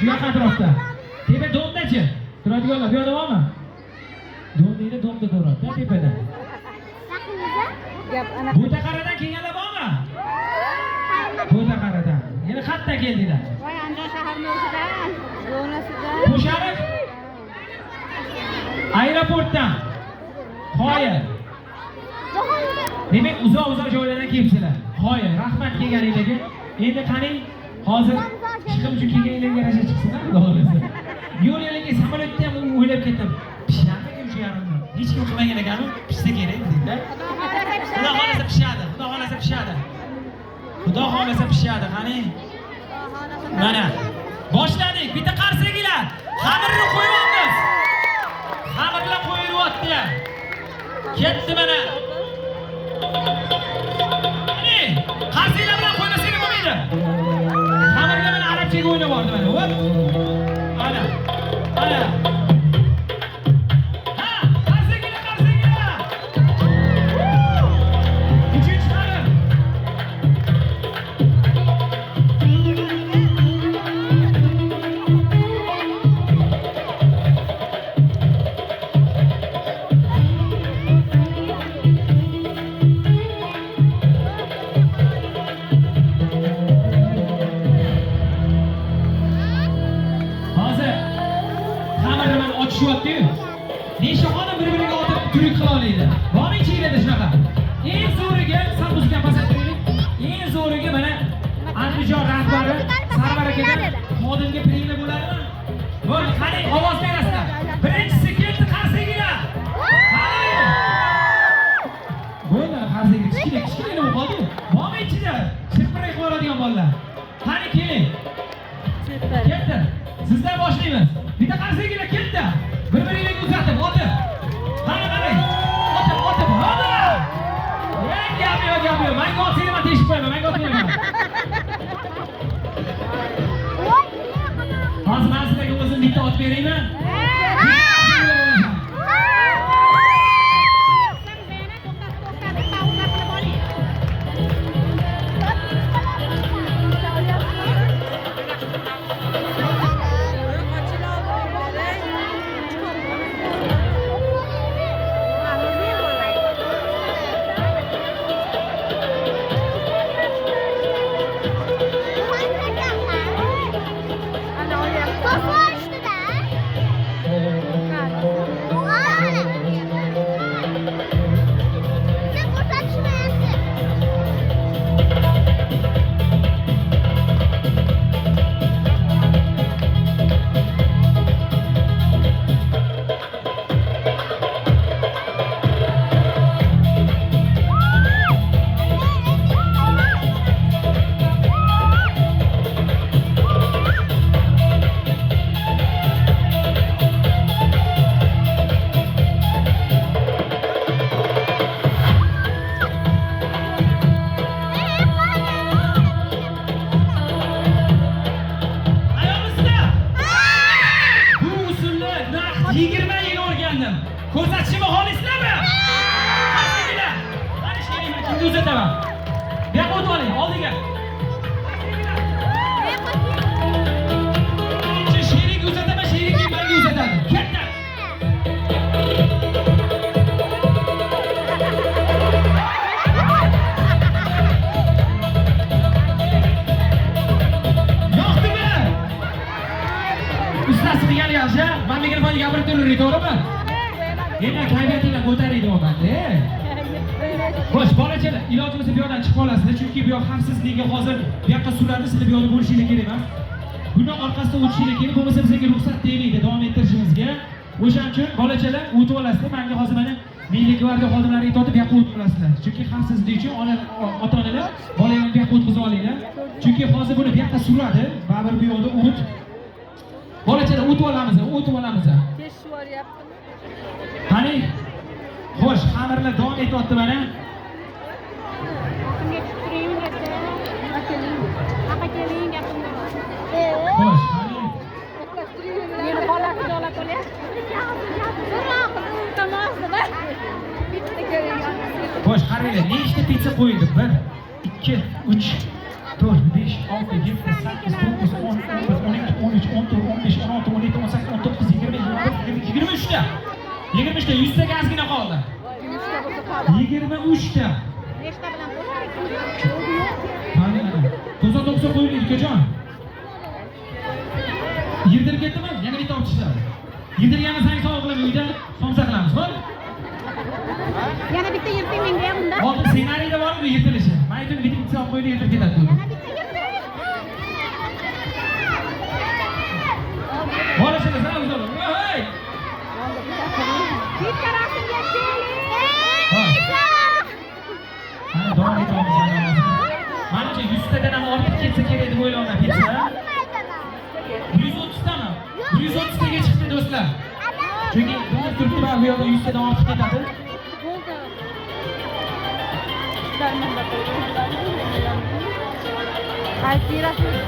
Shu yoq atrofda. Tepa domdachi. Turadiganlar bu yoqda bormi? Dom deydi, domda turadi, tepada. Bu taqaradan kelganlar bormi? Bu taqaradan. Yana xatda keldilar. Voy, Andijon shaharning o'zidan, zonasidan. Qo'shariq. Aeroportdan. Qoya. Demak, uzoq joylardan kelibsizlar. Qoya, rahmat kelganingizga. Endi qani, hozir chiqim uchun kelganingizga yarasha chiqsinlar, xudo xolasa. Yo'l-yo'lakay samolyotda ham o'ylab ketdim. Pishadimi shu yarimni? Hech kim qilmagan ekan-ku, pishsa kerak deydi-da. Xudo xolasa pishadi, xudo xolasa pishadi. Xudo xolasa pishadi, qani. Mana, boshladik. Bitta qarsakinglar. Xamirni qo'yamiz. Xamirlar qo'yilyapti. Ketdi mana. Qani, qarsaklar bilan qo'ymasak bo'lmaydi. Xamirlar bilan arabchaga o'ynab bordi mana. Hop. Mana. Mana. Ha, qarsakinglar. Uchinchi xamir. Ochishyapti-yu. Nesha xonim bir-biriga otib turik qila oladi. Bormi ichingizda shunaqa? Eng zo'riga sambuzga pasattiraylik. Eng zo'riga mana Andijon rahbari Sarvar akadan xodimga pringa bo'ladimi? Bo'l, qani ovoz berasizlar. Birinchisi keldi qarsakinglar. Qani. Bo'ldi, qarsakinglar kichkina bo'lib qoldi. Bormi ichida? Shirpiray qo'yadigan bolalar. Qani keling. Ketdi. Sizdan boshlaymiz. Bitta qarsakinglar ketdi. Bir-biringizga uzatib, otib. Qani. Otib. Hadi. Gap yo'q. Menga otingni men teshib qo'yaman. Hozir men sizlarga o'zim bitta ot beraymi? Ko'rsatishimni xohlaysizlarmi? Qarsakinglar. Qani sheringni kimga uzataman? Bu yoqqa o'tib oling, oldiga. Birinchi sheringga uzataman, shering keyin menga uzatadi. Ketdi. Yo'qdimi? Ustasi degan yaxshi, men mikrofonni gapirib turaveray, to'g'rimi? Yana kayfiyatinglar ko'taraydi o'manda. Xo'sh, bolachalar, ilojimiz bu yoqdan chiqib olasizlar, chunki bu yoq xavfsizligiga hozir bu yoqqa suradi, sizlar bu yoqda bo'lishingiz kerak emas. Buni orqasida o'tishingiz kerak, bo'lmasa bizga ruxsat tegmaydi davom ettirishimizga. O'shaning uchun bolachalar o'tib olasizlar. Menga hozir mana Milliy gvardiya xodimlari aytib, bu yoqqa o'tib olasizlar. Chunki xavfsizlik uchun ota-onalar bolalarni bu yoqqa o'tkazib olinglar. Chunki hozir buni bu yoqqa suradi, baribir bu yoqda o't. Bolachalar o'tib olamiz. Teshib olyapti. Qani? Xo'sh, xamirlar davom etyapti mana. Xo'sh, qani? Meni holatni olib qo'yapti. Xo'sh, qaranglar, nechta pitsa qo'yildi? 1, 2, 3, 4, 5, 6, 7, 8, 9, 10, 11, 12, 13, 13, 14, 15, 16, 17, 18, 19, 20, 21, 23 ta. 23 ta, 100 ta gazgina qoldi. 23 ta. Nechta bilan qo'shib? Qani, to'sa qo'yildi, ukajon. Yirdirib ketdimi? Yana bitta olib chiqadi. Yirdirganni sang savob qilib uyda somsa qilamiz, xo'p? Yana bitta yirting menga ham unda. Hozir ssenariyda bormi yirtilishi? Men aytdim, bitta olib qo'ydi, yirtib ketadi. Yana bitta yirting. Borishini sana uzalib. Hey! Bitta rasmga keling. Mana davom etamiz. Menimcha 100 tadan ham ortib ketsa kerak deb o'ylayman, pizza. 130 tami? 130 taga chiqdi do'stlar. Chunki biz turibdi va bu yoqda 100 tadan ortib ketadi. Bo'ldi. Darmonda qo'ydim. Qaysi rasmga?